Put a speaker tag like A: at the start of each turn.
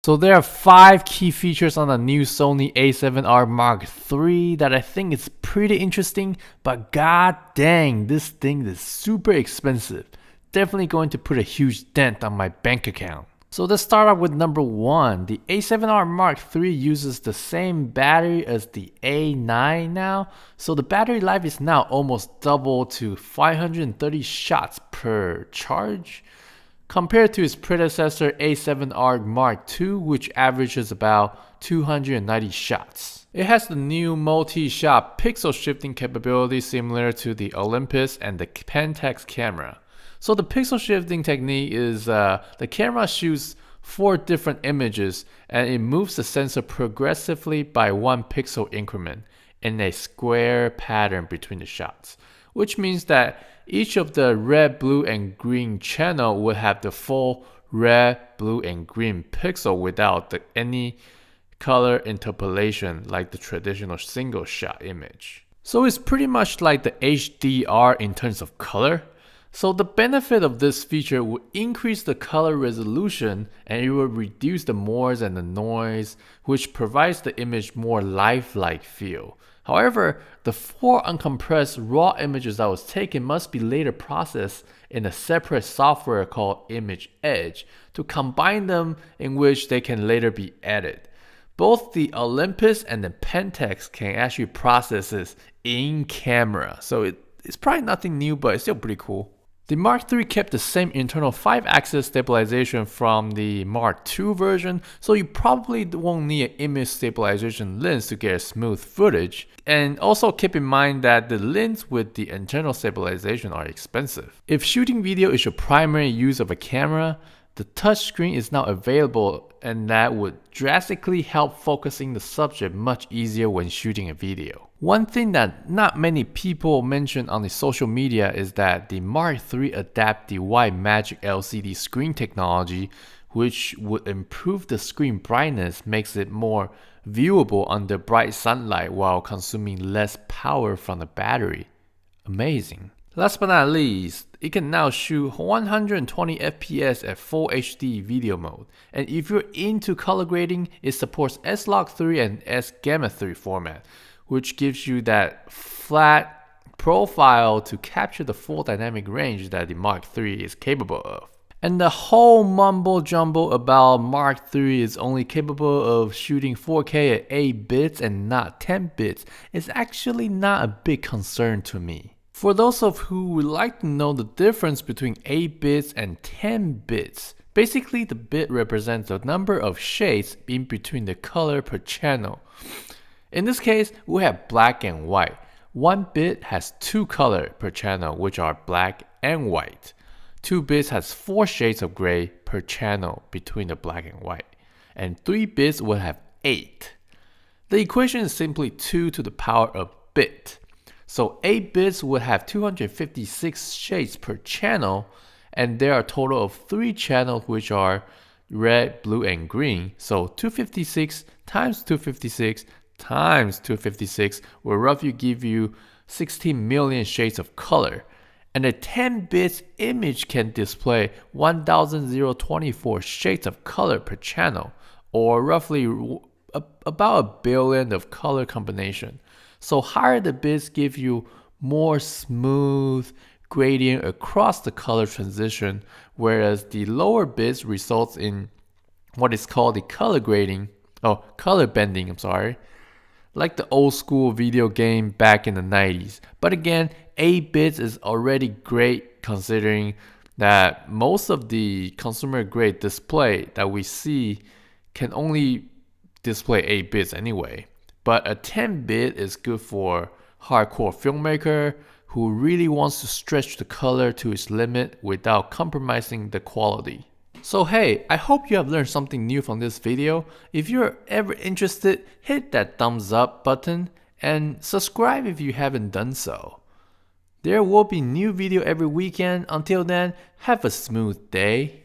A: So there are 5 key features on the new Sony A7R Mark III that I think is pretty interesting, but god dang, this thing is super expensive. Definitely going to put a huge dent on my bank account. So let's start off with number 1. The A7R Mark III uses the same battery as the A9 now, so the battery life is now almost double to 530 shots per charge, compared to its predecessor A7R Mark II, which averages about 290 shots. It has the new multi-shot pixel shifting capability similar to the Olympus and the Pentax camera. So the pixel shifting technique is the camera shoots 4 different images and it moves the sensor progressively by 1 pixel increment in a square pattern between the shots, which means that each of the red, blue, and green channel would have the full red, blue, and green pixel without any color interpolation like the traditional single shot image. So it's pretty much like the HDR in terms of color. So the benefit of this feature will increase the color resolution and it will reduce the moise and the noise, which provides the image more lifelike feel. However, the 4 uncompressed raw images that was taken must be later processed in a separate software called Image Edge to combine them, in which they can later be edited. Both the Olympus and the Pentax can actually process this in camera, so it's probably nothing new, but it's still pretty cool. The Mark III kept the same internal 5-axis stabilization from the Mark II version, so you probably won't need an image stabilization lens to get a smooth footage. And also keep in mind that the lens with the internal stabilization are expensive. If shooting video is your primary use of a camera, the touchscreen is now available, and that would drastically help focusing the subject much easier when shooting a video. One thing that not many people mention on the social media is that the Mark III adapt the White Magic LCD screen technology, which would improve the screen brightness, makes it more viewable under bright sunlight while consuming less power from the battery. Amazing. Last but not least, it can now shoot 120 FPS at Full HD video mode. And if you're into color grading, it supports S-Log3 and S-Gamma 3 format, which gives you that flat profile to capture the full dynamic range that the Mark III is capable of. And the whole mumbo jumbo about Mark III is only capable of shooting 4K at 8 bits and not 10 bits is actually not a big concern to me. For those of who would like to know the difference between 8 bits and 10 bits, basically the bit represents the number of shades in between the color per channel. In this case, we have black and white. 1 bit has 2 colors per channel, which are black and white. 2 bits has 4 shades of gray per channel between the black and white. And 3 bits will have 8. The equation is simply 2 to the power of bit. So 8 bits would have 256 shades per channel, and there are a total of 3 channels, which are red, blue, and green. So 256 times 256 times 256 will roughly give you 16 million shades of color. And a 10 bits image can display 1024 shades of color per channel, or roughly about a billion of color combination. So higher the bits give you more smooth gradient across the color transition, whereas the lower bits results in what is called the color bending, like the old school video game back in the 90s. But again, 8 bits is already great considering that most of the consumer grade display that we see can only display 8 bits anyway. But a 10-bit is good for hardcore filmmaker who really wants to stretch the color to its limit without compromising the quality. So hey, I hope you have learned something new from this video. If you're ever interested, hit that thumbs up button and subscribe if you haven't done so. There will be new video every weekend. Until then, have a smooth day.